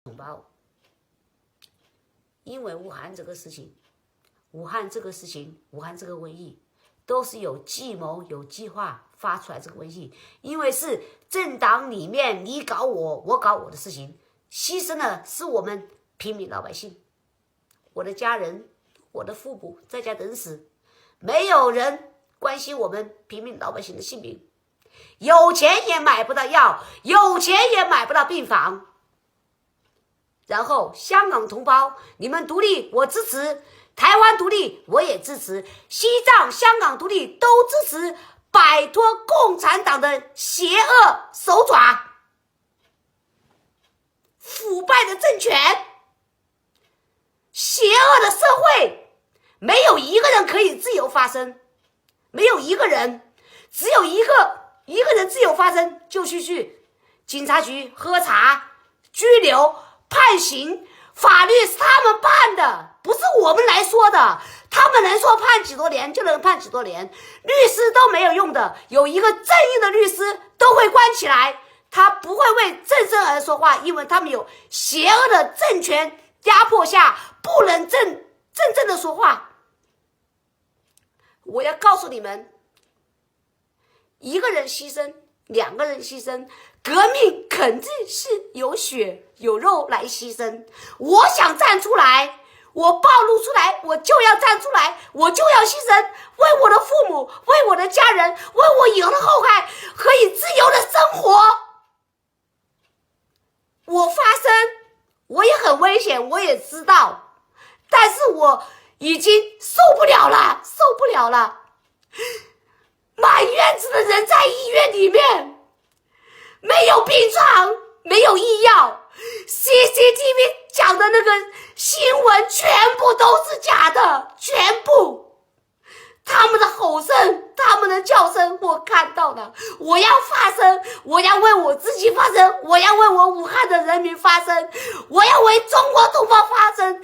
同胞，因为武汉这个事情，武汉这个瘟疫，都是有计谋、有计划发出来这个瘟疫，因为是政党里面你搞我，我搞我的事情，牺牲的是我们平民老百姓，我的家人，我的父母在家等死，没有人关心我们平民老百姓的性命，有钱也买不到药，有钱也买不到病房。然后香港同胞，你们独立我支持，台湾独立我也支持，西藏、香港独立都支持，摆脱共产党的邪恶手爪，腐败的政权，邪恶的社会，没有一个人可以自由发声，没有一个人，只有一个人自由发声，就去警察局喝茶、拘留、判刑，法律是他们判的，不是我们来说的，他们能说判几多年就能判几多年，律师都没有用的，有一个正义的律师都会关起来，他不会为正生而说话，因为他们有邪恶的政权压迫下不能正的说话。我要告诉你们，一个人牺牲，两个人牺牲，革命肯定是有血有肉来牺牲。我想站出来，我暴露出来，我就要站出来，我就要牺牲，为我的父母，为我的家人，为我以后的后代可以自由的生活。我发声，我也很危险，我也知道，但是我已经受不了了。满院子的人在医院里面，没有病床，没有医药， CCTV 讲的那个新闻全部都是假的，全部。他们的吼声，他们的叫声我看到了，我要发声，我要为我自己发声，我要为我武汉的人民发声，我要为中国同胞发声。